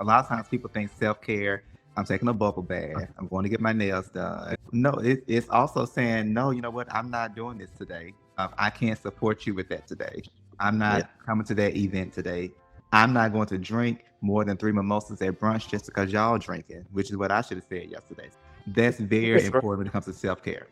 A lot of times people think self-care, I'm taking a bubble bath, I'm going to get my nails done. No, it's also saying, no, you know what? I'm not doing this today. I can't support you with that today. I'm Yeah. not coming to that event today. I'm not going to drink more than 3 mimosas at brunch just because y'all drinking, which is what I should have said yesterday. That's very That's right. important when it comes to self-care.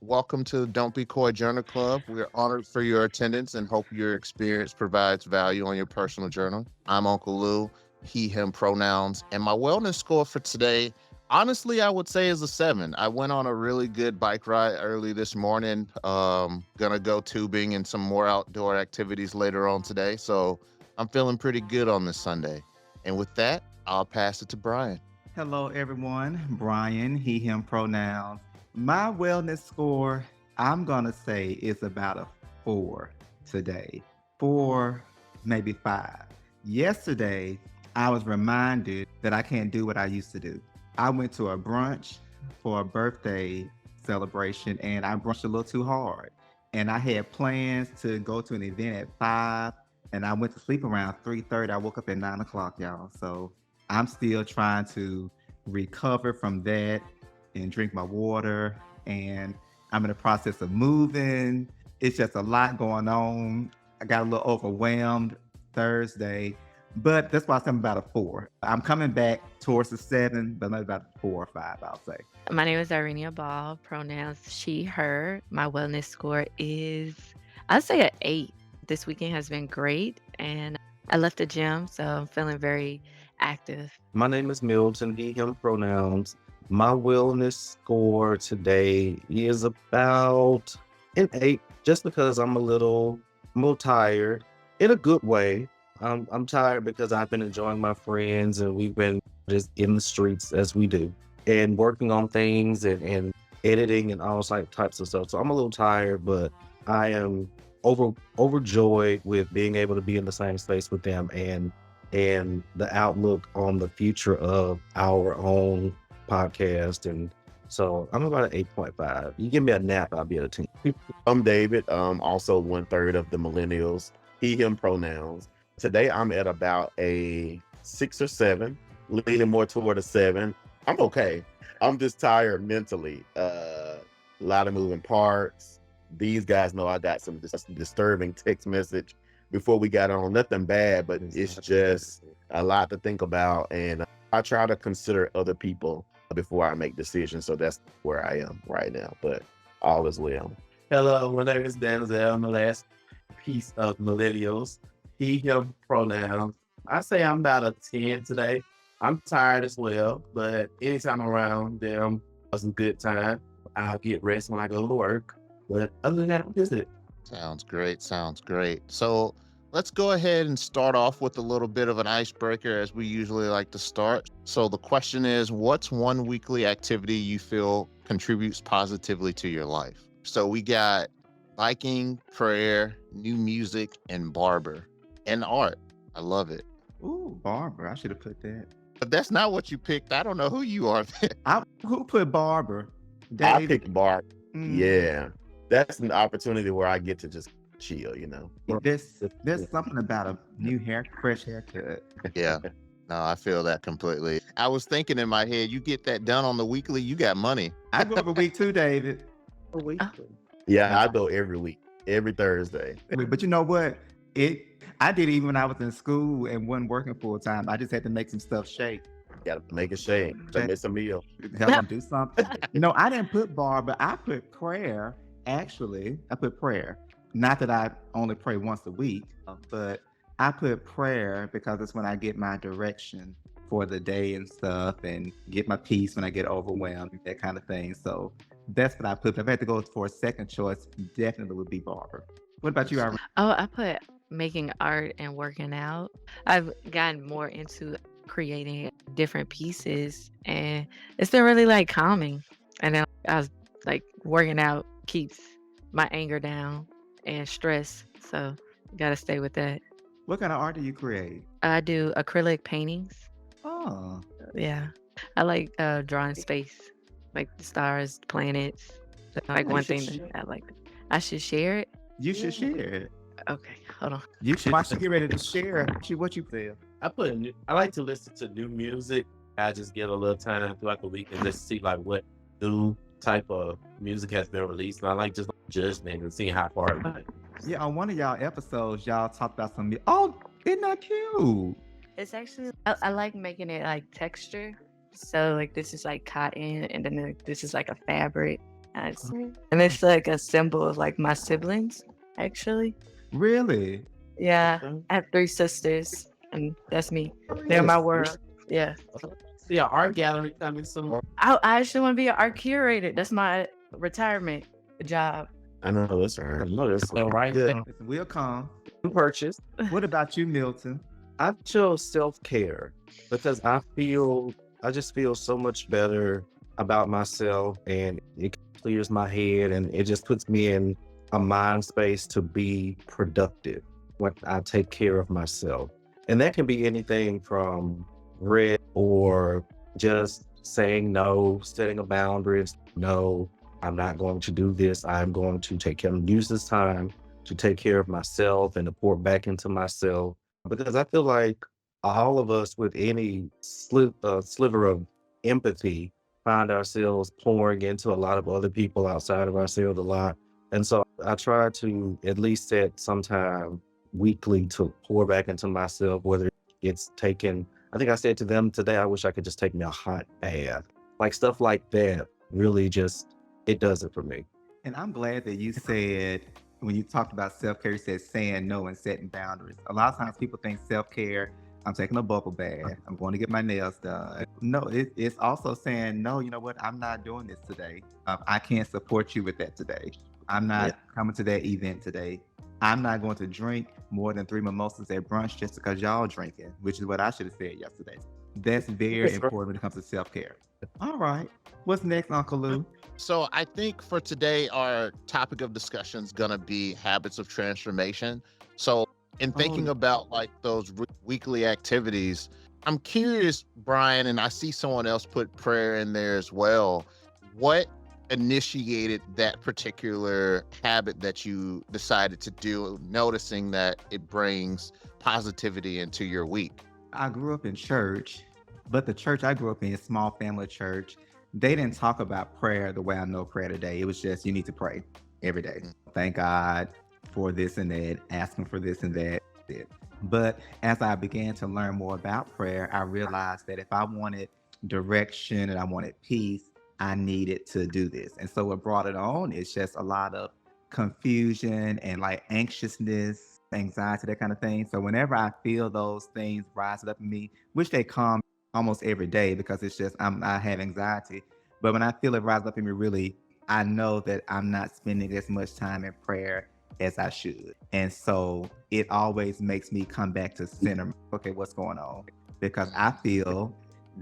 Welcome to the Don't Be Coy Journal Club. We're honored for your attendance and hope your experience provides value on your personal journal. I'm Uncle Lou, he, him pronouns, and my wellness score for today, honestly, I would say is a 7. I went on a really good bike ride early this morning. Gonna go tubing and some more outdoor activities later on today, so I'm feeling pretty good on this Sunday. And with that, I'll pass it to Brian. Hello, everyone. Brian, he, him pronouns. My wellness score, I'm going to say, is about a 4 today. 4, maybe 5. Yesterday, I was reminded that I can't do what I used to do. I went to a brunch for a birthday celebration and I brunched a little too hard. And I had plans to go to an event at 5 and I went to sleep around 3:30. I woke up at 9 o'clock, y'all. So I'm still trying to recover from that and drink my water. And I'm in the process of moving. It's just a lot going on. I got a little overwhelmed Thursday, but that's why I'm about a 4. I'm coming back towards the 7, but maybe about 4 or 5, I'll say. My name is Irenia Ball, pronouns she, her. My wellness score is, I'd say an 8. This weekend has been great, and I left the gym, so I'm feeling very active. My name is Milton, he, him pronouns. My wellness score today is about an 8, just because I'm a little tired in a good way. I'm tired because I've been enjoying my friends and we've been just in the streets as we do and working on things and editing and all types of stuff. So I'm a little tired, but I am overjoyed with being able to be in the same space with them and the outlook on the future of our own podcast. And so I'm about an 8.5. You give me a nap, I'll be at a 10. I'm David, also 1/3 of the millennials, he, him pronouns. Today I'm at about a 6 or 7, leaning more toward a 7. I'm okay. I'm just tired mentally. A lot of moving parts. These guys know I got some disturbing text message before we got on. Nothing bad, but it's just a lot to think about. And I try to consider other people before I make decisions. So that's where I am right now. But all is well. Hello, my name is Denzel. I'm the last piece of millennials. He, him pronouns. I say I'm about a 10 today. I'm tired as well, but anytime I'm around them, it's a good time. I'll get rest when I go to work. But other than that, I'm just it. Sounds great. Sounds great. So let's go ahead and start off with a little bit of an icebreaker as we usually like to start. So the question is, what's one weekly activity you feel contributes positively to your life? So we got biking, prayer, new music, and barber, and art. I love it. Ooh, Barbara, I should have put that. But that's not what you picked. I don't know who you are. Who put Barbara? I David. picked Bark. Mm. Yeah. That's an opportunity where I get to just chill. There's something about a new fresh haircut. Yeah. No, I feel that completely. I was thinking in my head, you get that done on the weekly, you got money. I go every week too, David. Yeah, I go every week, every Thursday. But you know what? I did it even when I was in school and wasn't working full time. I just had to make some stuff shake. Gotta make a shake. Make me some meal. Help them do something. No, I didn't put bar, but I put prayer. Actually, I put prayer. Not that I only pray once a week, but I put prayer because it's when I get my direction for the day and stuff and get my peace when I get overwhelmed, that kind of thing. So that's what I put. If I had to go for a second choice, definitely would be barber. What about you, Irene? Oh, I put making art and working out. I've gotten more into creating different pieces and it's been really like calming. And then I was like working out keeps my anger down and stress. So gotta stay with that. What kind of art do you create? I do acrylic paintings. Oh, Yeah. I like drawing space, like the stars, planets. That's like you one should thing share. that I like. I should share it. You should share it. Okay, hold on. You should get ready to share what you feel. I like to listen to new music. I just get a little time throughout the week and just see like what new type of music has been released. And I like just judging and seeing how far it goes. Yeah, on one of y'all episodes, y'all talked about some. Oh, isn't that cute? It's actually I like making it like texture. So like this is like cotton, and then this is like a fabric, and it's like a symbol of like my siblings. Actually, Really? yeah, Okay. I have 3 sisters, and that's me. They're my world. Yeah, See, an art gallery coming soon. I actually want to be an art curator. That's my retirement job. I know that's right. I know that's right. Good. We'll come. Purchase. What about you, Milton? I chose self-care because I just feel so much better about myself, and it clears my head, and it just puts me in a mind space to be productive when I take care of myself. And that can be anything from rest or just saying no, setting a boundaries. No, I'm not going to do this. I'm going to use this time to take care of myself and to pour back into myself. Because I feel like all of us with any sliver of empathy find ourselves pouring into a lot of other people outside of ourselves a lot. And so I try to at least set some time weekly to pour back into myself, whether it's taking, I think I said to them today, I wish I could just take me a hot bath. Like stuff like that really just, it does it for me. And I'm glad that you said, when you talked about self-care, you said saying no and setting boundaries. A lot of times people think self-care, I'm taking a bubble bath, I'm going to get my nails done. No, it's also saying, no, you know what? I'm not doing this today. I can't support you with that today. I'm not coming to that event today. I'm not going to drink more than 3 mimosas at brunch just because y'all drinking, which is what I should have said yesterday. That's very important when it comes to self-care. All right. What's next, Uncle Lou? So I think for today, our topic of discussion is going to be habits of transformation. So in thinking about like those weekly activities, I'm curious, Brian, and I see someone else put prayer in there as well. What initiated that particular habit that you decided to do, noticing that it brings positivity into your week? I grew up in church, but the church I grew up in, small family church, they didn't talk about prayer the way I know prayer today. It was just, you need to pray every day. Thank God for this and that, ask him for this and that. But as I began to learn more about prayer, I realized that if I wanted direction and I wanted peace, I needed to do this. And so what brought it on is just a lot of confusion and like anxiousness, anxiety, that kind of thing. So whenever I feel those things rising up in me, which they come almost every day because it's just I have anxiety. But when I feel it rise up in me, really, I know that I'm not spending as much time in prayer as I should. And so it always makes me come back to center. Okay, what's going on? Because I feel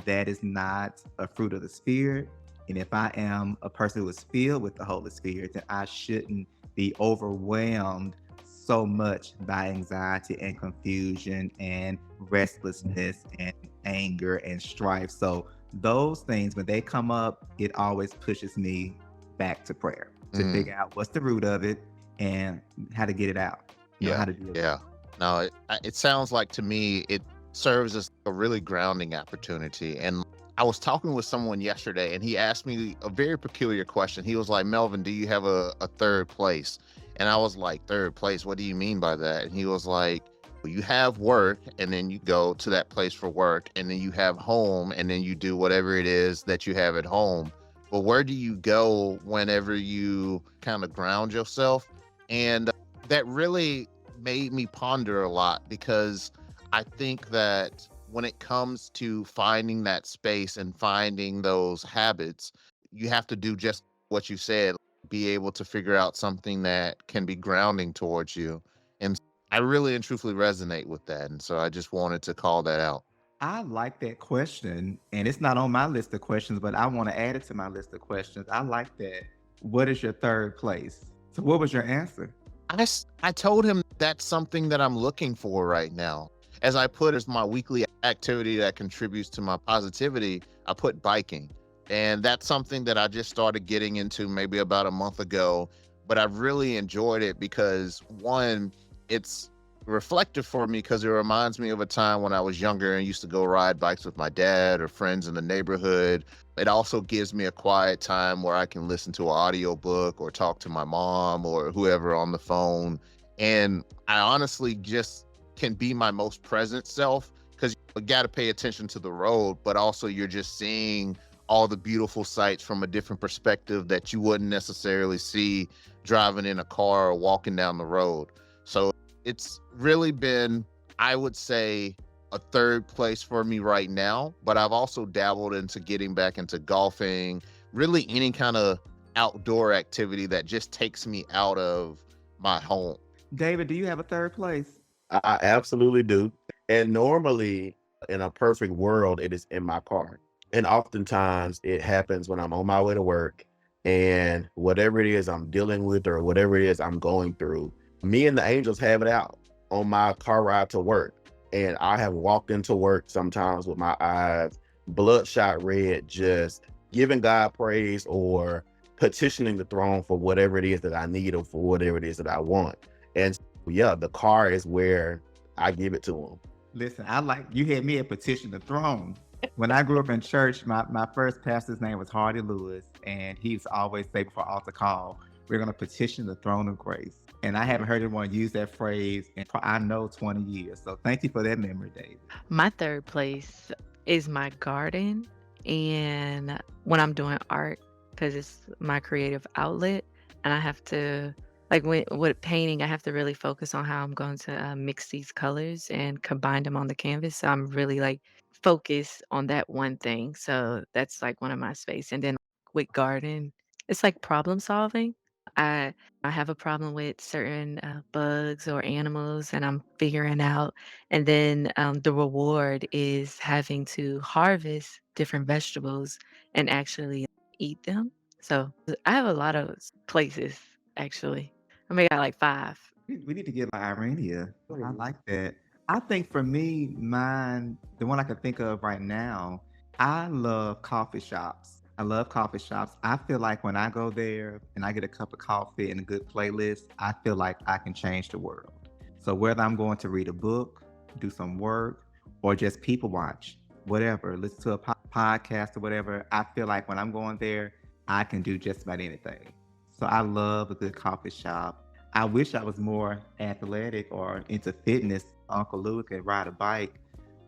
that is not a fruit of the Spirit. And if I am a person who is filled with the Holy Spirit, then I shouldn't be overwhelmed so much by anxiety and confusion and restlessness and anger and strife. So those things, when they come up, it always pushes me back to prayer to figure out what's the root of it and how to get it out. You know, how to deal with it. No, it sounds like to me, it serves as a really grounding opportunity. And I was talking with someone yesterday and he asked me a very peculiar question. He was like, Melvin, do you have a third place? And I was like, third place? What do you mean by that? And he was like, well, you have work and then you go to that place for work, and then you have home and then you do whatever it is that you have at home. But where do you go whenever you kind of ground yourself? And that really made me ponder a lot, because I think that when it comes to finding that space and finding those habits, you have to do just what you said, be able to figure out something that can be grounding towards you. And I really and truthfully resonate with that. And so I just wanted to call that out. I like that question, and it's not on my list of questions, but I want to add it to my list of questions. I like that. What is your third place? So what was your answer? I told him that's something that I'm looking for right now. As I put as my weekly activity that contributes to my positivity, I put biking. And that's something that I just started getting into maybe about a month ago, but I've really enjoyed it because, one, it's reflective for me because it reminds me of a time when I was younger and used to go ride bikes with my dad or friends in the neighborhood. It also gives me a quiet time where I can listen to an audiobook or talk to my mom or whoever on the phone. And I honestly just can be my most present self because you got to pay attention to the road, but also you're just seeing all the beautiful sights from a different perspective that you wouldn't necessarily see driving in a car or walking down the road. So it's really been, I would say, a third place for me right now, but I've also dabbled into getting back into golfing, really any kind of outdoor activity that just takes me out of my home. David, do you have a third place? I absolutely do. And normally, in a perfect world, it is in my car. And oftentimes, it happens when I'm on my way to work and whatever it is I'm dealing with or whatever it is I'm going through, me and the angels have it out on my car ride to work. And I have walked into work sometimes with my eyes bloodshot red, just giving God praise or petitioning the throne for whatever it is that I need or for whatever it is that I want. And yeah, the car is where I give it to him. Listen, you had me at petition the throne. When I grew up in church, my first pastor's name was Hardy Lewis, and he used to always say before altar call, we're going to petition the throne of grace. And I haven't heard anyone use that phrase in, I know, 20 years. So thank you for that memory, David. My third place is my garden. And when I'm doing art, because it's my creative outlet, and I have to, like with painting, I have to really focus on how I'm going to mix these colors and combine them on the canvas. So I'm really like focused on that one thing. So that's like one of my space. And then with garden, it's like problem solving. I I have a problem with certain bugs or animals, and I'm figuring out. And then the reward is having to harvest different vegetables and actually eat them. So I have a lot of places actually. I may got like 5. We need to get like Irania. I like that. I think for me, mine, the one I can think of right now, I love coffee shops. I love coffee shops. I feel like when I go there and I get a cup of coffee and a good playlist, I feel like I can change the world. So whether I'm going to read a book, do some work, or just people watch, whatever, listen to a podcast or whatever, I feel like when I'm going there, I can do just about anything. So I love a good coffee shop. I wish I was more athletic or into fitness. Uncle Lou could ride a bike,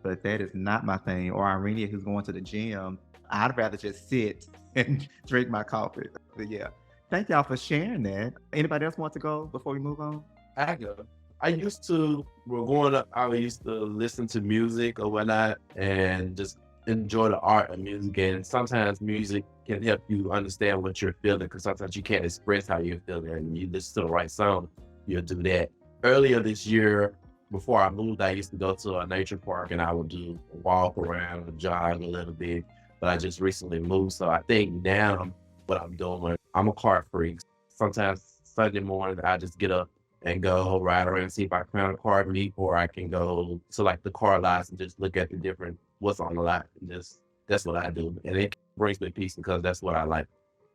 but that is not my thing. Or Irenia, who's going to the gym. I'd rather just sit and drink my coffee. But yeah, thank y'all for sharing that. Anybody else want to go before we move on? I go. I used to, well, growing up, I used to listen to music or whatnot and just enjoy the art of music. And sometimes music can help you understand what you're feeling because sometimes you can't express how you're feeling. And you listen to the right song, you'll do that. Earlier this year, before I moved, I used to go to a nature park and I would do a walk around and jog a little bit. But I just recently moved. So I think now what I'm doing, I'm a car freak. Sometimes Sunday morning, I just get up and go ride around and see if I can find a car meet, or I can go to like the car lots and just look at the different what's on the lot. And just that's what I do. And it brings me peace because that's what I like.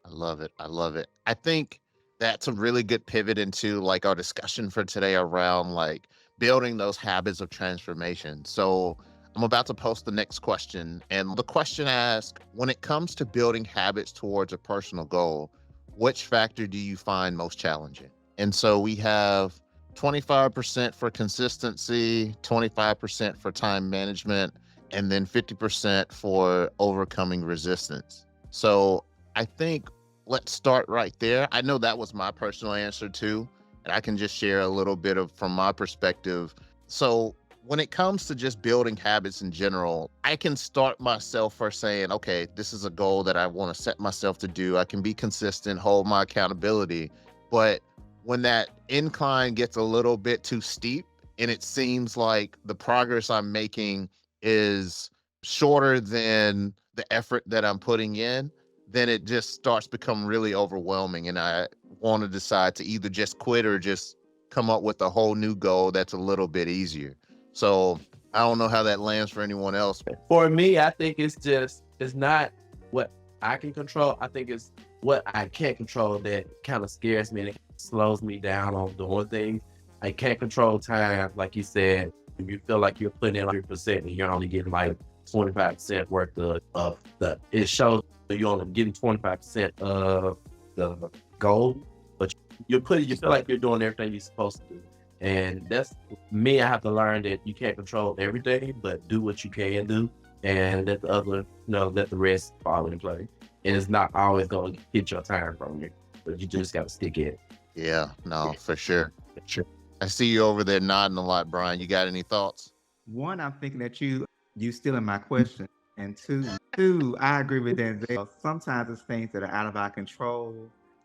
I love it. I love it. I think that's a really good pivot into like our discussion for today around like building those habits of transformation. So I'm about to post the next question. And the question asks, when it comes to building habits towards a personal goal, which factor do you find most challenging? And so we have 25% for consistency, 25% for time management, and then 50% for overcoming resistance. So I think let's start right there. I know that was my personal answer too, and I can just share a little bit of from my perspective. So when it comes to just building habits in general, I can start myself first saying, okay, this is a goal that I want to set myself to do. I can be consistent, hold my accountability. But when that incline gets a little bit too steep and it seems like the progress I'm making is shorter than the effort that I'm putting in, then it just starts becoming really overwhelming. And I want to decide to either just quit or just come up with a whole new goal that's a little bit easier. So I don't know how that lands for anyone else. For me, I think it's not what I can control. I think it's what I can't control that kind of scares me and it slows me down on doing things. I can't control time, like you said. If you feel like you're putting in 100% and you're only getting like 25% worth it shows that you're only getting 25% of the goal, but you feel like you're doing everything you're supposed to do. And that's me. I have to learn that you can't control everything, but do what you can do, and let the rest fall in play. And it's not always going to hit your time from you, but you just got to stick it. Yeah, no, for sure. Sure. I see you over there nodding a lot, Brian. You got any thoughts? One, I'm thinking that you stealing my question. And two, I agree with Denzel. Sometimes it's things that are out of our control,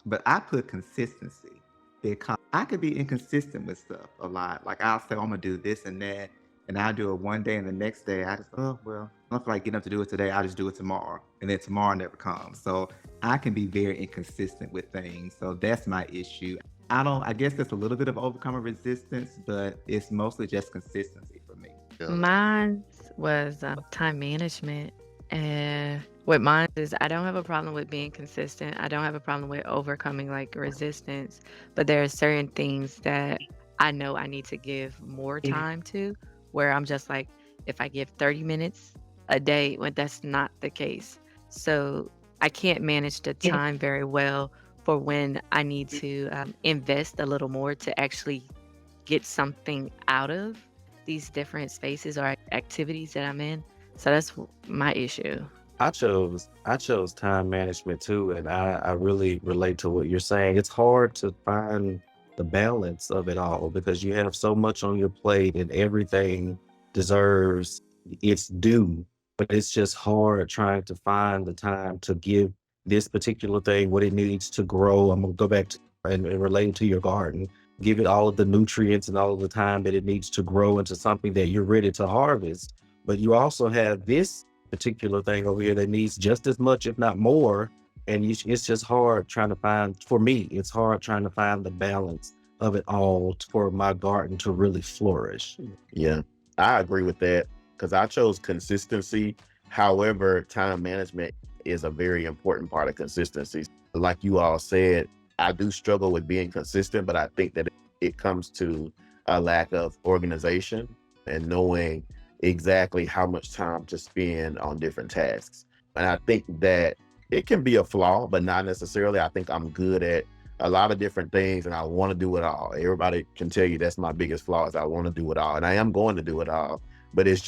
but I put consistency because I could be inconsistent with stuff a lot. Like I'll say, I'm gonna do this and that, and I'll do it one day, and the next day I just, oh well, I don't feel like getting up to do it today. I'll just do it tomorrow, and then tomorrow never comes. So I can be very inconsistent with things. So that's my issue. I guess there's a little bit of overcoming resistance, but it's mostly just consistency for me. Yeah. Mine was time management. And what mine is, I don't have a problem with being consistent. I don't have a problem with overcoming like resistance, but there are certain things that I know I need to give more time to, where I'm just like, if I give 30 minutes a day, when that's not the case. So I can't manage the time very well for when I need to invest a little more to actually get something out of these different spaces or activities that I'm in. So that's my issue. I chose time management too, and I really relate to what you're saying. It's hard to find the balance of it all because you have so much on your plate and everything deserves its due. But it's just hard trying to find the time to give this particular thing what it needs to grow. I'm gonna go back to and relate to your garden. Give it all of the nutrients and all of the time that it needs to grow into something that you're ready to harvest. But you also have this particular thing over here that needs just as much, if not more. And it's just hard trying to find, for me, it's hard trying to find the balance of it all for my garden to really flourish. Yeah, I agree with that because I chose consistency. However, time management is a very important part of consistency. Like you all said, I do struggle with being consistent, but I think that it comes to a lack of organization and knowing exactly how much time to spend on different tasks. And I think that it can be a flaw, but not necessarily. I think I'm good at a lot of different things and I want to do it all. Everybody can tell you that's my biggest flaw is I want to do it all. And I am going to do it all. But it's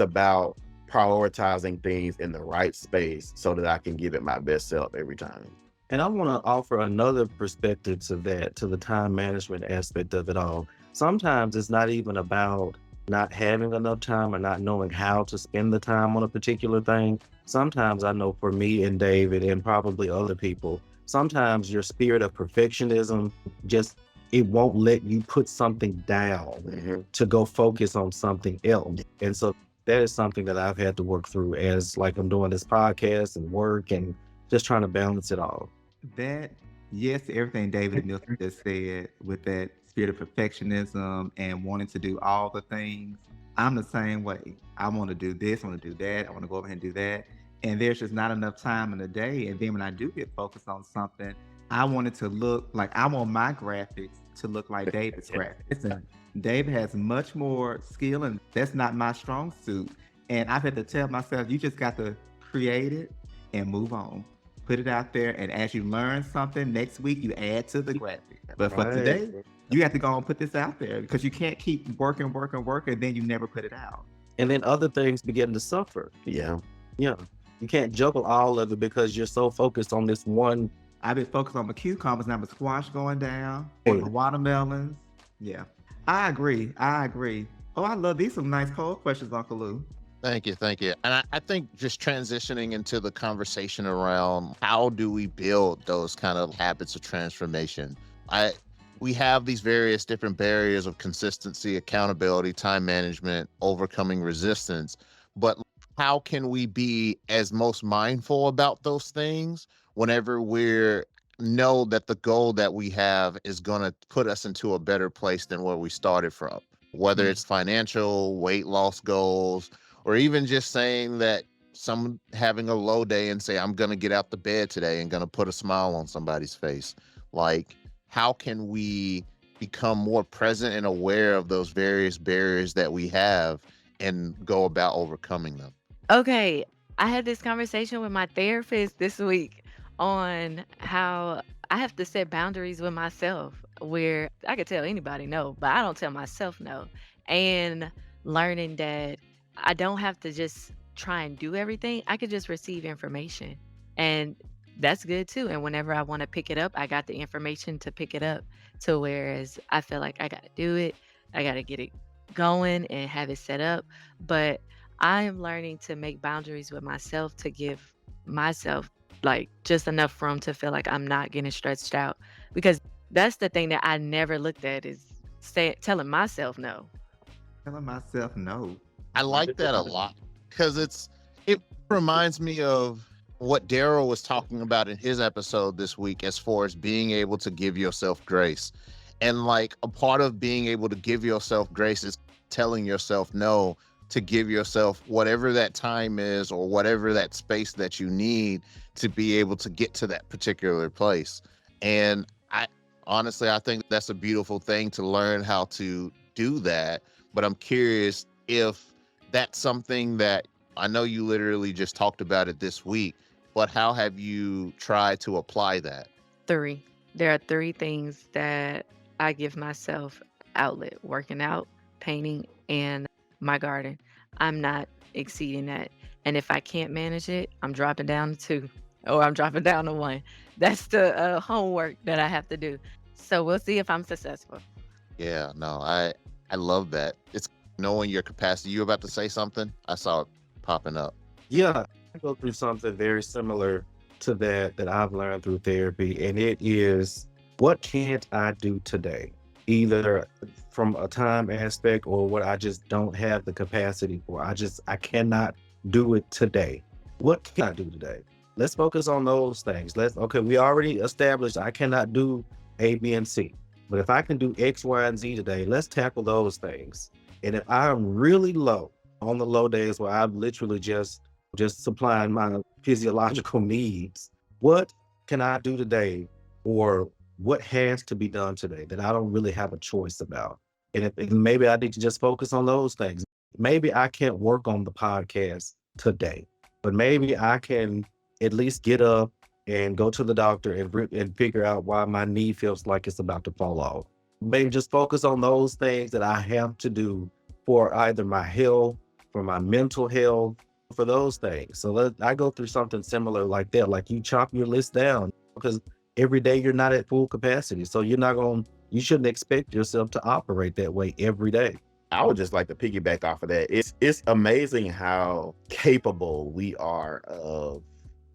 about prioritizing things in the right space so that I can give it my best self every time. And I want to offer another perspective to that, to the time management aspect of it all. Sometimes it's not even about not having enough time or not knowing how to spend the time on a particular thing. Sometimes I know for me and David and probably other people, sometimes your spirit of perfectionism just it won't let you put something down to go focus on something else. And so that is something that I've had to work through as like I'm doing this podcast and work and just trying to balance it all. That, yes, to everything David Milton just said with that spirit of perfectionism and wanting to do all the things. I'm the same way. I want to do this, I want to do that, I want to go over here and do that. And there's just not enough time in the day. And then when I do get focused on something, I want it to look like I want my graphics to look like David's graphics. Listen, David has much more skill, and that's not my strong suit. And I've had to tell myself, you just got to create it and move on. Put it out there, and as you learn something, next week you add to the graphic. But for today, you have to go and put this out there because you can't keep working, and then you never put it out. And then other things begin to suffer. Yeah. Yeah. You can't juggle all of it because you're so focused on this one. I've been focused on my cucumbers, now my squash going down, and my watermelons. Yeah. I agree. Oh, I love these some nice cold questions, Uncle Lou. Thank you. And I think just transitioning into the conversation around how do we build those kind of habits of transformation? We have these various different barriers of consistency, accountability, time management, overcoming resistance, but how can we be as most mindful about those things whenever we know that the goal that we have is going to put us into a better place than where we started from, whether it's financial, weight loss goals, or even just saying that some having a low day and say, I'm going to get out the bed today and going to put a smile on somebody's face. Like, how can we become more present and aware of those various barriers that we have and go about overcoming them? Okay, I had this conversation with my therapist this week on how I have to set boundaries with myself where I could tell anybody no, but I don't tell myself no. And learning that I don't have to just try and do everything, I could just receive information. And that's good too. And whenever I want to pick it up, I got the information to pick it up. To whereas I feel like I got to do it, I got to get it going and have it set up. But I am learning to make boundaries with myself to give myself like just enough room to feel like I'm not getting stretched out because that's the thing that I never looked at is telling myself no. Telling myself no. I like that a lot because it reminds me of what Daryl was talking about in his episode this week as far as being able to give yourself grace. And like a part of being able to give yourself grace is telling yourself no, to give yourself whatever that time is or whatever that space that you need to be able to get to that particular place. And I honestly, I think that's a beautiful thing to learn how to do that. But I'm curious if that's something that I know you literally just talked about it this week, but how have you tried to apply that? Three. There are three things that I give myself outlet: working out, painting, and my garden. I'm not exceeding that. And if I can't manage it, I'm dropping down to two or I'm dropping down to one. That's the homework that I have to do. So we'll see if I'm successful. Yeah, no, I love that. It's knowing your capacity. You about to say something? I saw it popping up. Yeah, I go through something very similar to that I've learned through therapy, and it is what can't I do today? Either from a time aspect or what I just don't have the capacity for. I cannot do it today. What can I do today? Let's focus on those things. Okay, we already established I cannot do A, B, and C. But if I can do X, Y, and Z today, let's tackle those things. And if I'm really low, on the low days where I'm literally just supplying my physiological needs, what can I do today or what has to be done today that I don't really have a choice about? And if maybe I need to just focus on those things. Maybe I can't work on the podcast today, but maybe I can at least get up and go to the doctor and figure out why my knee feels like it's about to fall off. Maybe just focus on those things that I have to do for either my health, for my mental health, for those things. So I go through something similar like that. Like you chop your list down because every day you're not at full capacity. So you shouldn't expect yourself to operate that way every day. I would just like to piggyback off of that. It's amazing how capable we are of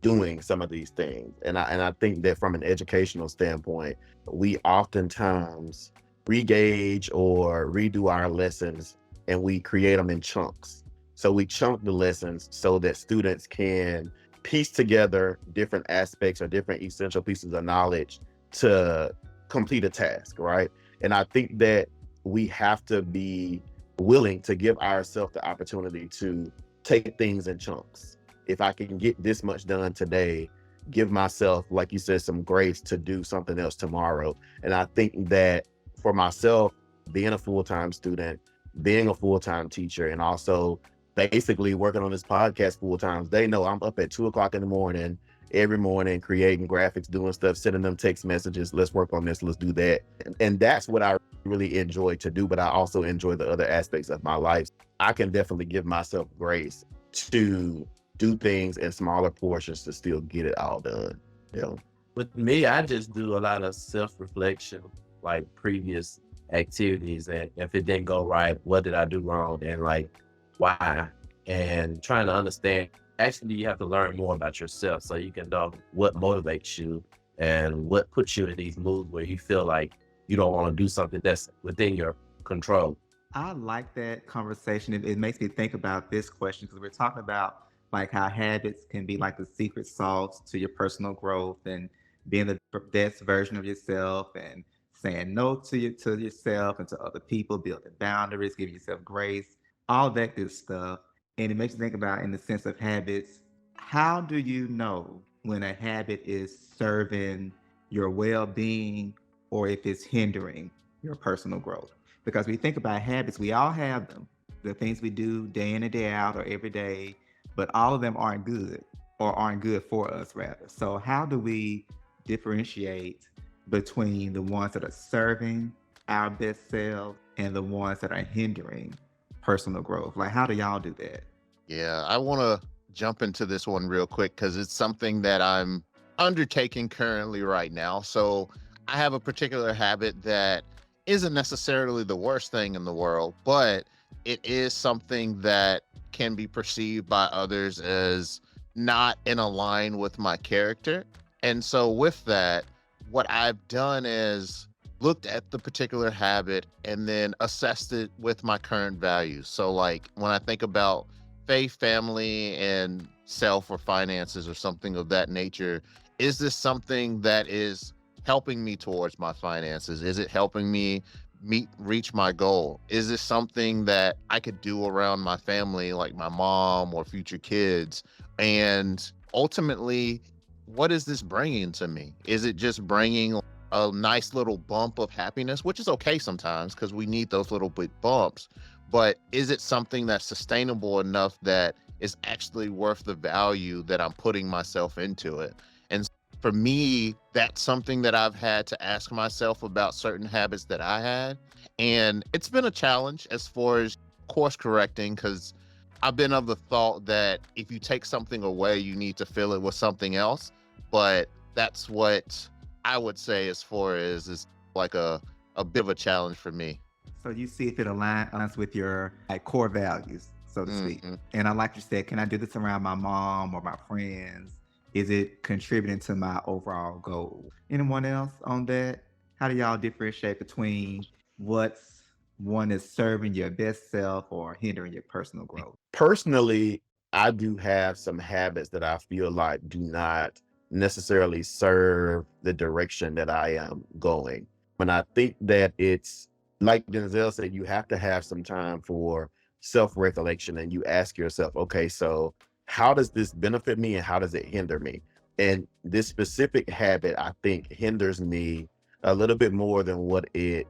doing some of these things. And I think that from an educational standpoint, we oftentimes regauge or redo our lessons and we create them in chunks. So we chunk the lessons so that students can piece together different aspects or different essential pieces of knowledge to complete a task, right? And I think that we have to be willing to give ourselves the opportunity to take things in chunks. If I can get this much done today, give myself, like you said, some grace to do something else tomorrow. And I think that for myself, being a full-time student, being a full-time teacher, and also basically working on this podcast full-time, they know I'm up at 2:00 in the morning, every morning, creating graphics, doing stuff, sending them text messages. Let's work on this. Let's do that. And that's what I really enjoy to do. But I also enjoy the other aspects of my life. I can definitely give myself grace to do things in smaller portions to still get it all done. You know? With me, I just do a lot of self-reflection, like previous activities. And if it didn't go right, what did I do wrong? And like, why? And trying to understand. Actually, you have to learn more about yourself so you can know what motivates you and what puts you in these moods where you feel like you don't want to do something that's within your control. I like that conversation. It makes me think about this question because we're talking about like how habits can be like the secret sauce to your personal growth and being the best version of yourself and saying no to yourself and to other people, building boundaries, giving yourself grace, all that good stuff. And it makes me think about in the sense of habits, how do you know when a habit is serving your well-being or if it's hindering your personal growth. Because we think about habits, we all have them. The things we do day in and day out or every day, but all of them aren't good or aren't good for us, rather. So, how do we differentiate between the ones that are serving our best selves and the ones that are hindering personal growth? Like, how do y'all do that? Yeah, I want to jump into this one real quick because it's something that I'm undertaking currently right now. So I have a particular habit that isn't necessarily the worst thing in the world, but it is something that can be perceived by others as not in a line with my character. And so with that, what I've done is looked at the particular habit and then assessed it with my current values. So like when I think about faith, family, and self or finances or something of that nature, is this something that is helping me towards my finances? Is it helping me reach my goal? Is this something that I could do around my family, like my mom or future kids? And ultimately, what is this bringing to me? Is it just bringing a nice little bump of happiness, which is okay sometimes because we need those little bit bumps, but is it something that's sustainable enough that is actually worth the value that I'm putting myself into it? And for me, that's something that I've had to ask myself about certain habits that I had. And it's been a challenge as far as course correcting because I've been of the thought that if you take something away, you need to fill it with something else. But that's what I would say as far as is like a bit of a challenge for me. So you see if it aligns with your like core values, so to speak. Mhm. And I like you said, can I do this around my mom or my friends? Is it contributing to my overall goal? Anyone else on that? How do y'all differentiate between what's one is serving your best self or hindering your personal growth? Personally, I do have some habits that I feel like do not necessarily serve the direction that I am going. And I think that it's like Denzel said, you have to have some time for self-recollection and you ask yourself, okay, so how does this benefit me and how does it hinder me? And this specific habit, I think, hinders me a little bit more than what it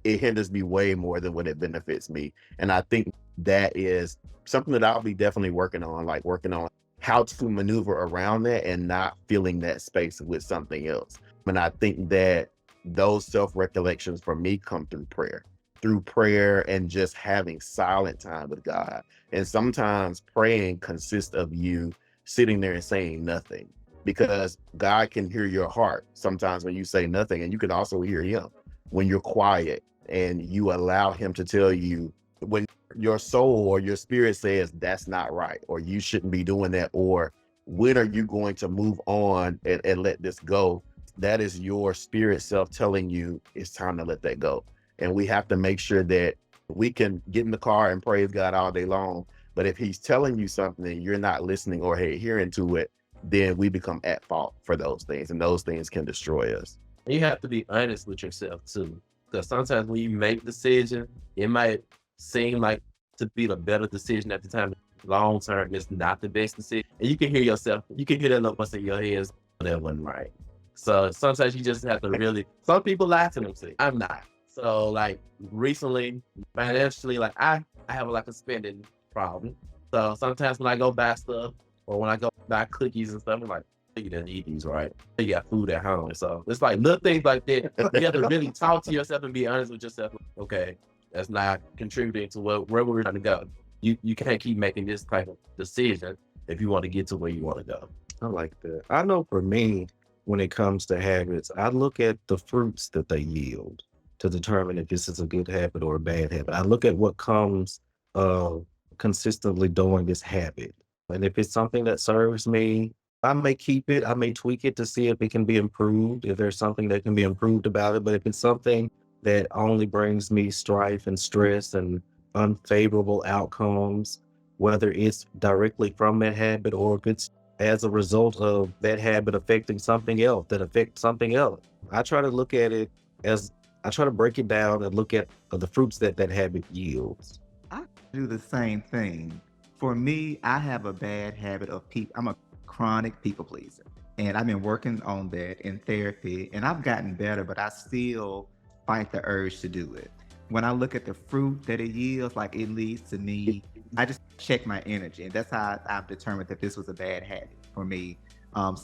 hinders me way more than what it benefits me. And I think that is something that I'll be definitely working on, like working on how to maneuver around that and not filling that space with something else. And I think that those self-recollections for me come through prayer and just having silent time with God. And sometimes praying consists of you sitting there and saying nothing because God can hear your heart sometimes when you say nothing, and you can also hear him when you're quiet and you allow him to tell you when your soul or your spirit says that's not right or you shouldn't be doing that, or when are you going to move on and let this go. That is your spirit self telling you it's time to let that go. And we have to make sure that we can get in the car and praise God all day long, but if he's telling you something and you're not listening or adhering to it, then we become at fault for those things, and those things can destroy us. You have to be honest with yourself too. Because sometimes when you make a decision, it might seem like to be the better decision at the time. Long term, it's not the best decision. And you can hear yourself, you can hear that little voice in your head, that wasn't right. So sometimes you just have to really, some people lie to themselves. I'm not. So like recently, financially, like I have like a spending problem. So sometimes when I go buy stuff or when I go buy cookies and stuff, I'm like, you didn't eat these right. You got food at home. So it's like little things like that. You have to really talk to yourself and be honest with yourself. Okay, that's not contributing to where we're trying to go. You can't keep making this type of decision if you want to get to where you want to go. I like that. I know for me, when it comes to habits, I look at the fruits that they yield to determine if this is a good habit or a bad habit. I look at what comes of consistently doing this habit. And if it's something that serves me, I may keep it, I may tweak it to see if it can be improved, if there's something that can be improved about it. But if it's something that only brings me strife and stress and unfavorable outcomes, whether it's directly from that habit or if it's as a result of that habit affecting something else that affects something else, I try to look at it as I try to break it down and look at the fruits that that habit yields. I do the same thing. For me, I have a bad habit of I'm a chronic people pleaser. And I've been working on that in therapy and I've gotten better, but I still fight the urge to do it. When I look at the fruit that it yields, like it leads to me, I just check my energy. And that's how I've determined that this was a bad habit for me.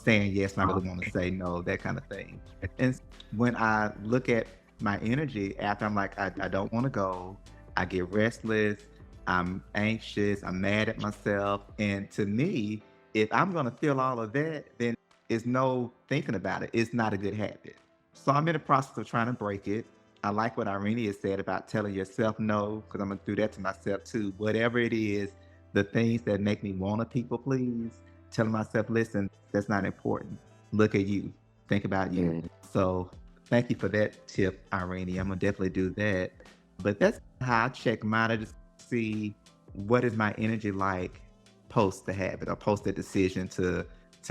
Saying yes when I really want to say no, that kind of thing. And when I look at my energy after I'm like, I don't want to go, I get restless, I'm anxious, I'm mad at myself. And to me, if I'm going to feel all of that, then it's no thinking about it. It's not a good habit. So I'm in the process of trying to break it. I like what Irene has said about telling yourself no, because I'm going to do that to myself too. Whatever it is, the things that make me want to people please, telling myself, listen, that's not important. Look at you. Think about you. So thank you for that tip, Irene. I'm going to definitely do that. But that's how I check mine. I just see what is my energy like post the habit or post the decision to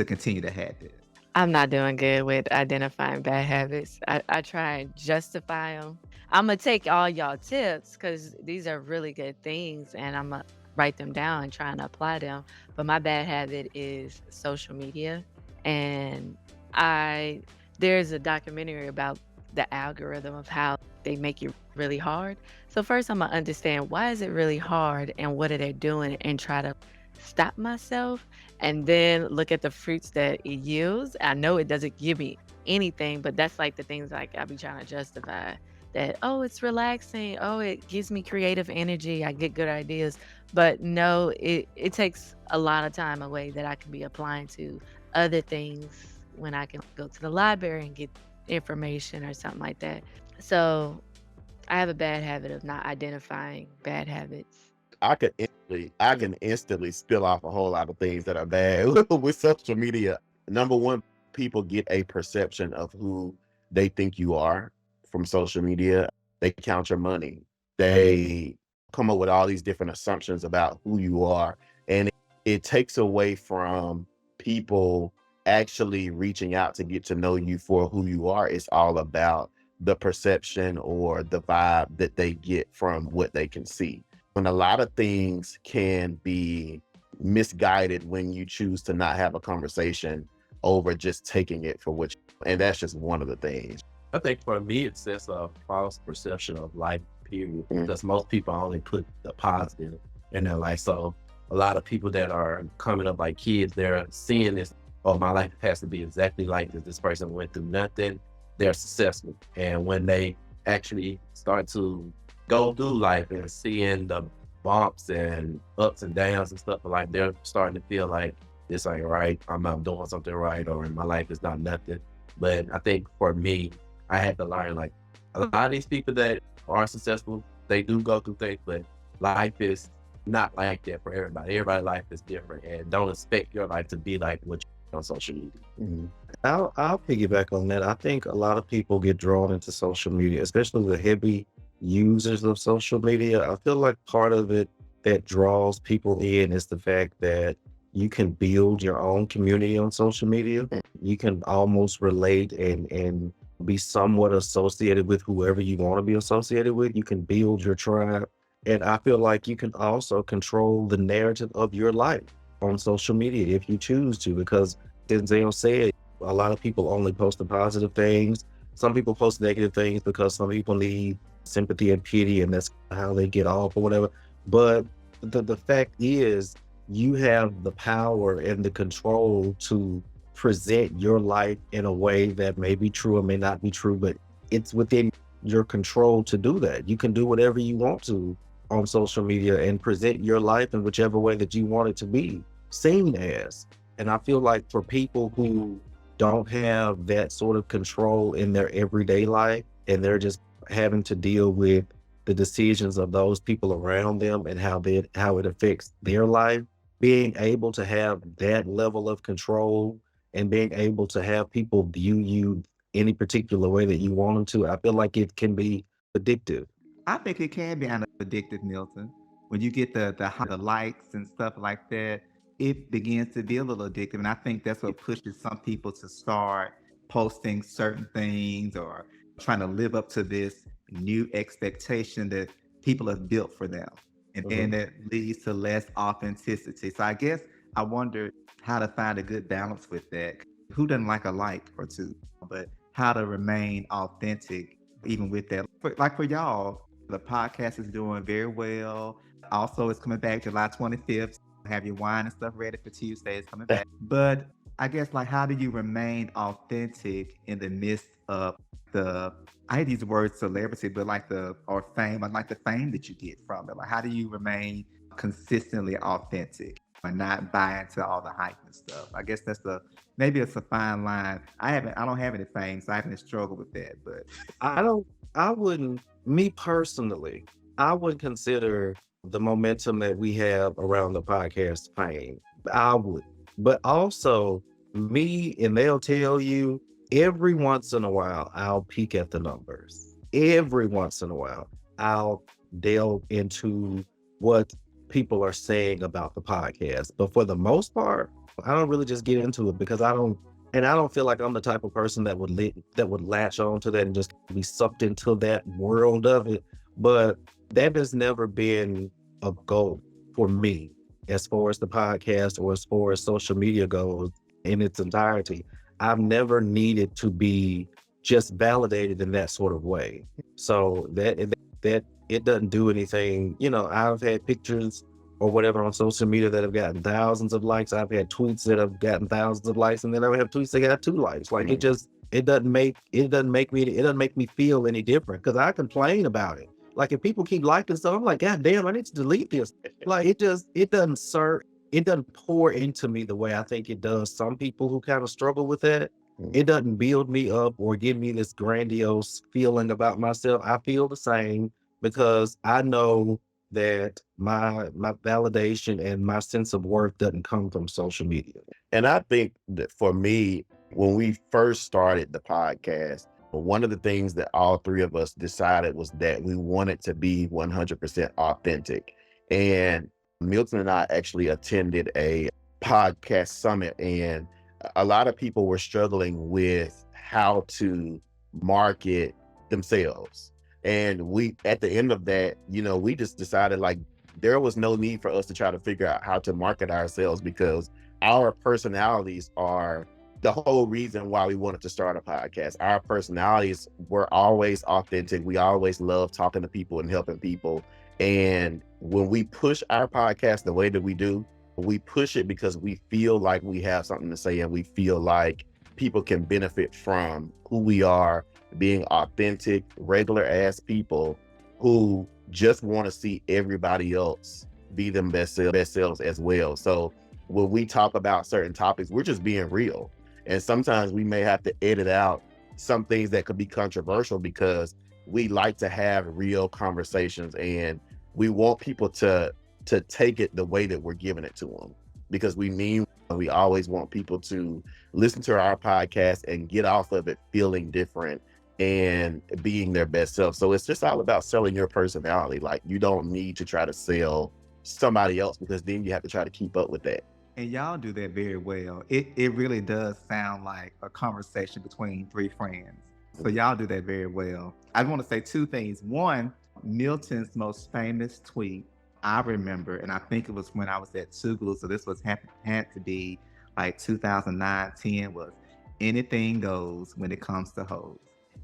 continue the habit. I'm not doing good with identifying bad habits. I try and justify them. I'm gonna take all y'all tips because these are really good things, and I'm gonna write them down and try and apply them. But my bad habit is social media, and I there's a documentary about the algorithm of how they make it really hard. So first, I'm gonna understand why is it really hard and what are they doing, and try to stop myself and then look at the fruits that it yields. I know it doesn't give me anything, but that's like the things like I be trying to justify that, oh, it's relaxing. Oh, it gives me creative energy. I get good ideas. But no, it takes a lot of time away that I can be applying to other things when I can go to the library and get information or something like that. So I have a bad habit of not identifying bad habits. I can instantly spill off a whole lot of things that are bad with social media. Number one, people get a perception of who they think you are from social media. They count your money. They come up with all these different assumptions about who you are. And it takes away from people actually reaching out to get to know you for who you are. It's all about the perception or the vibe that they get from what they can see. When a lot of things can be misguided when you choose to not have a conversation over just taking it for what and that's just one of the things. I think for me, it's just a false perception of life, period. Mm. Because most people only put the positive in their life. So a lot of people that are coming up like kids, they're seeing this, oh, my life has to be exactly like this. This person went through nothing. They're successful. And when they actually start to go through life and seeing the bumps and ups and downs and stuff, like they're starting to feel like this ain't right. I'm not doing something right, or my life is not nothing. But I think for me, I had to learn like a lot of these people that are successful, they do go through things, but life is not like that for everybody. Everybody's life is different, and don't expect your life to be like what you see on social media. Mhm. I'll piggyback on that. I think a lot of people get drawn into social media, especially the heavy users of social media. I feel like part of it that draws people in is the fact that you can build your own community on social media. You can almost relate and be somewhat associated with whoever you want to be associated with. You can build your tribe. And I feel like you can also control the narrative of your life on social media if you choose to, because Denzel said a lot of people only post the positive things. Some people post negative things because some people need sympathy and pity, and that's how they get off or whatever. But the fact is, you have the power and the control to present your life in a way that may be true or may not be true, but it's within your control to do that. You can do whatever you want to on social media and present your life in whichever way that you want it to be seen as. And I feel like for people who don't have that sort of control in their everyday life, and they're just having to deal with the decisions of those people around them and how it affects their life, being able to have that level of control and being able to have people view you any particular way that you want them to, I feel like it can be addictive. I think it can be kind of addictive, Milton. When you get the likes and stuff like that, it begins to be a little addictive. And I think that's what pushes some people to start posting certain things or trying to live up to this new expectation that people have built for them. And then Mhm. that leads to less authenticity. So I guess I wonder how to find a good balance with that. Who doesn't like a like or two? But how to remain authentic even with that. Like for y'all, the podcast is doing very well. Also, it's coming back July 25th. Have your wine and stuff ready for Tuesday. It's coming back. But I guess, like, how do you remain authentic in the midst of the, I hate these words, celebrity, but like or fame, like the fame that you get from it? Like, how do you remain consistently authentic and not buy into all the hype and stuff? I guess maybe it's a fine line. I don't have any fame, so I haven't struggled with that. But I wouldn't, me personally, I would consider the momentum that we have around the podcast fame. I would. But also, me, and they'll tell you, every once in a while, I'll peek at the numbers. Every once in a while, I'll delve into what people are saying about the podcast. But for the most part, I don't really just get into it because I don't feel like I'm the type of person that would latch on to that and just be sucked into that world of it. But that has never been a goal for me as far as the podcast or as far as social media goes in its entirety. I've never needed to be just validated in that sort of way. So that it doesn't do anything. I've had pictures or whatever on social media that have gotten thousands of likes. I've had tweets that have gotten thousands of likes, and then I have tweets that got 2 likes. Like it doesn't make me feel any different because I complain about it. Like if people keep liking stuff, I'm like, God damn, I need to delete this. Like it doesn't pour into me the way I think it does some people who kind of struggle with that. It doesn't build me up or give me this grandiose feeling about myself. I feel the same because I know that my validation and my sense of worth doesn't come from social media. And I think that for me, when we first started the podcast, one of the things that all 3 of us decided was that we wanted to be 100% authentic. And Milton and I actually attended a podcast summit, and a lot of people were struggling with how to market themselves. And we, at the end of that, we just decided like there was no need for us to try to figure out how to market ourselves because our personalities are the whole reason why we wanted to start a podcast. Our personalities were always authentic. We always loved talking to people and helping people. And when we push our podcast the way that we do, we push it because we feel like we have something to say and we feel like people can benefit from who we are, being authentic, regular ass people who just want to see everybody else be them best selves as well. So when we talk about certain topics, we're just being real. And sometimes we may have to edit out some things that could be controversial because we like to have real conversations and we want people to take it the way that we're giving it to them because we always want people to listen to our podcast and get off of it feeling different and being their best self. So it's just all about selling your personality. Like you don't need to try to sell somebody else because then you have to try to keep up with that. And y'all do that very well. It really does sound like a conversation between 3 friends. So y'all do that very well. I want to say 2 things. One, Milton's most famous tweet, I remember, and I think it was when I was at Tuglu, so this had to be like 2009, 10, was anything goes when it comes to hoes.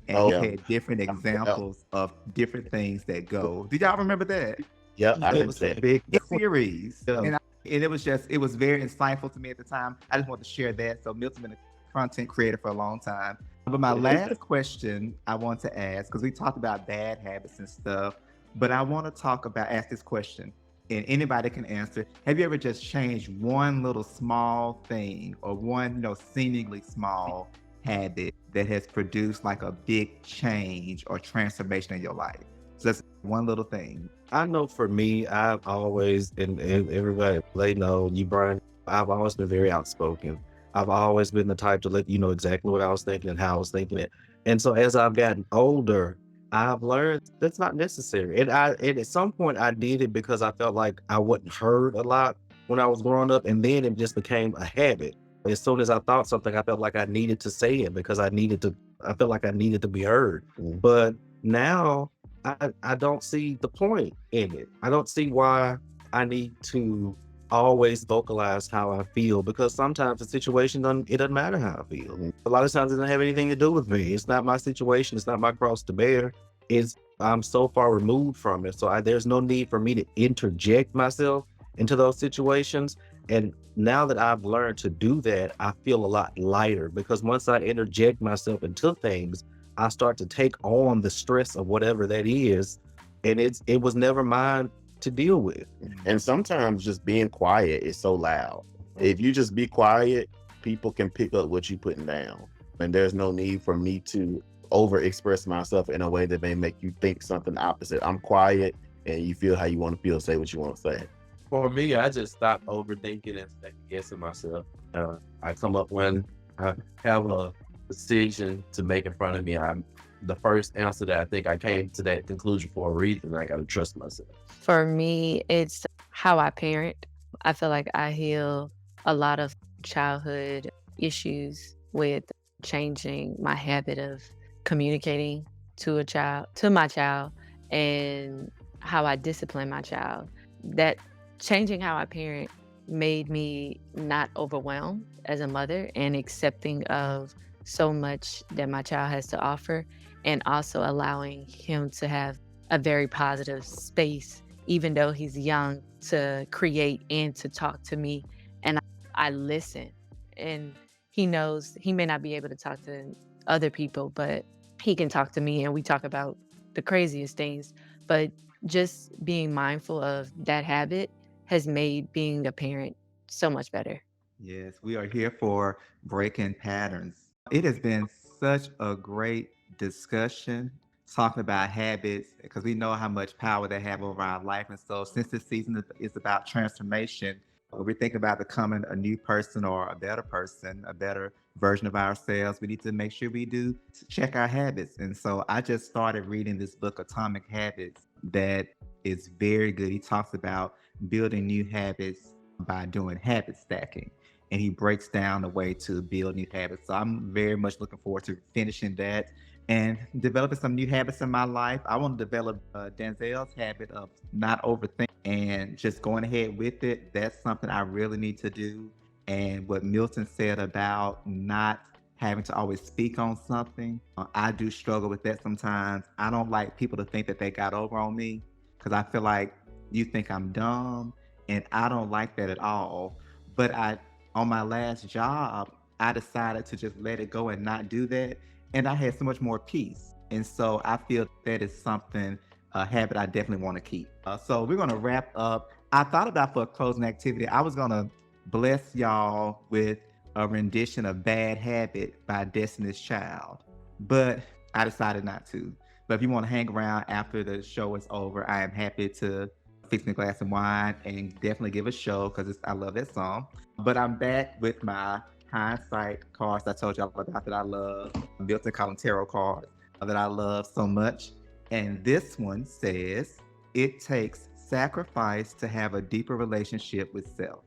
And he had different examples of different things that go. Did y'all remember that? Yeah, I It was a big series. And it was very insightful to me at the time. I just wanted to share that. So Milton's been a content creator for a long time. But my last question I want to ask, because we talked about bad habits and stuff, but I want to ask this question, and anybody can answer. Have you ever just changed one little small thing or one, seemingly small habit that has produced like a big change or transformation in your life? So that's one little thing. I know for me, I've always, and everybody, they know you, Brian, I've always been very outspoken. I've always been the type to let you know exactly what I was thinking and how I was thinking it. And so as I've gotten older, I've learned that's not necessary. And at some point I did it because I felt like I wasn't heard a lot when I was growing up. And then it just became a habit. As soon as I thought something, I felt like I needed to say it because I felt like I needed to be heard. But now I don't see the point in it. I don't see why I need to always vocalize how I feel, because sometimes the situation it doesn't matter how I feel. Mhm. A lot of times it doesn't have anything to do with me. It's not my situation. It's not my cross to bear. I'm so far removed from it. So there's no need for me to interject myself into those situations. And now that I've learned to do that, I feel a lot lighter, because once I interject myself into things, I start to take on the stress of whatever that is. And it was never mine to deal with. And sometimes just being quiet is so loud. If you just be quiet, people can pick up what you're putting down. And there's no need for me to over express myself in a way that may make you think something opposite. I'm quiet and you feel how you want to feel, say what you want to say. For me, I just stop overthinking and second guessing myself. I come up when I have a decision to make in front of me. I'm the first answer that I think I came to that conclusion for a reason. I got to trust myself. For me, it's how I parent. I feel like I heal a lot of childhood issues with changing my habit of communicating to my child, and how I discipline my child. That changing how I parent made me not overwhelmed as a mother and accepting of so much that my child has to offer, and also allowing him to have a very positive space, even though he's young, to create and to talk to me. And I listen. And he knows he may not be able to talk to other people, but he can talk to me and we talk about the craziest things. But just being mindful of that habit has made being a parent so much better. Yes, we are here for breaking patterns. It has been such a great discussion talking about habits, because we know how much power they have over our life. And so, since this season is about transformation, when we think about becoming a new person or a better person, a better version of ourselves, we need to make sure we do check our habits. And so, I just started reading this book, Atomic Habits, that is very good. He talks about building new habits by doing habit stacking, and he breaks down the way to build new habits. So I'm very much looking forward to finishing that and developing some new habits in my life. I want to develop Denzel's habit of not overthinking and just going ahead with it. That's something I really need to do. And what Milton said about not having to always speak on something, I do struggle with that sometimes. I don't like people to think that they got over on me, because I feel like you think I'm dumb, and I don't like that at all. But on my last job, I decided to just let it go and not do that. And I had so much more peace. And so I feel that is something, a habit I definitely want to keep. So we're going to wrap up. I thought about, for a closing activity, I was going to bless y'all with a rendition of Bad Habit by Destiny's Child, but I decided not to. But if you want to hang around after the show is over, I am happy to fix me a glass of wine and definitely give a show, because I love that song. But I'm back with my hindsight cards I told y'all about that I love, Milton Collin tarot cards that I love so much. And this one says, it takes sacrifice to have a deeper relationship with self.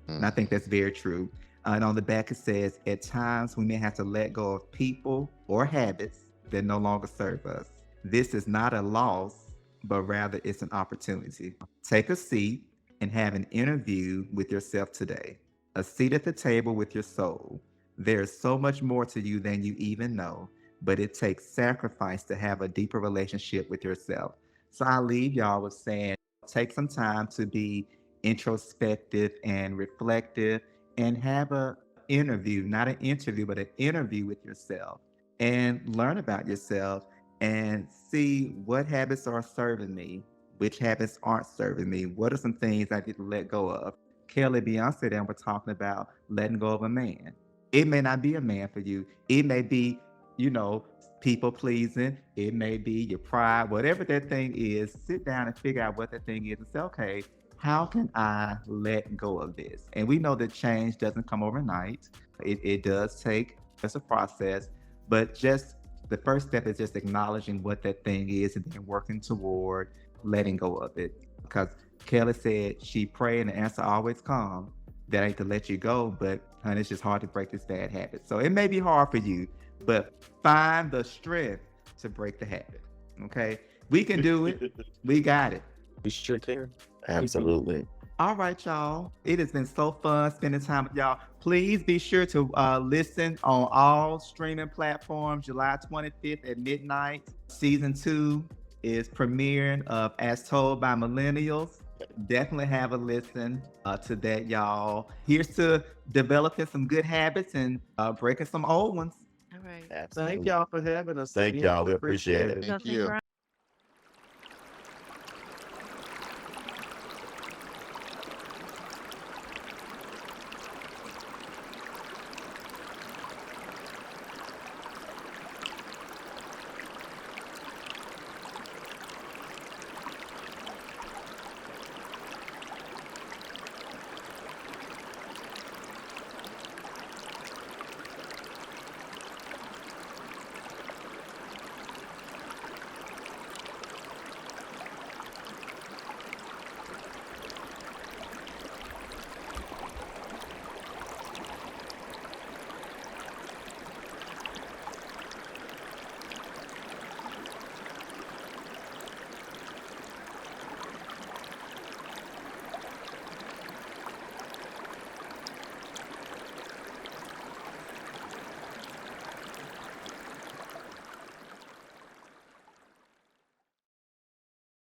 And I think that's very true. And on the back it says, at times we may have to let go of people or habits that no longer serve us. This is not a loss, but rather it's an opportunity. Take a seat and have an interview with yourself today. A seat at the table with your soul. There's so much more to you than you even know, but it takes sacrifice to have a deeper relationship with yourself. So I leave y'all with saying, take some time to be introspective and reflective, and have a interview, not an interview, but an interview with yourself, and learn about yourself and see what habits are serving me, which habits aren't serving me. What are some things I need to let go of? Kelly, Beyonce, and we're talking about letting go of a man. It may not be a man for you. It may be, people pleasing. It may be your pride, whatever that thing is. Sit down and figure out what that thing is and say, okay, how can I let go of this? And we know that change doesn't come overnight. It does take, it's a process, but just the first step is just acknowledging what that thing is and then working toward letting go of it. Because Kelly said she prayed and the answer always comes. That ain't to let you go, but honey, it's just hard to break this bad habit. So it may be hard for you, but find the strength to break the habit. Okay? We can do it. We got it. We sure can. Absolutely. All right, y'all. It has been so fun spending time with y'all. Please be sure to listen on all streaming platforms July 25th at midnight. Season 2 is premiering of As Told by Millennials. Definitely have a listen to that, y'all. Here's to developing some good habits and breaking some old ones. All right. Thank Absolutely. y'all for having us. Thank We y'all. We appreciate appreciate it. it. Thank Thank you. Brian.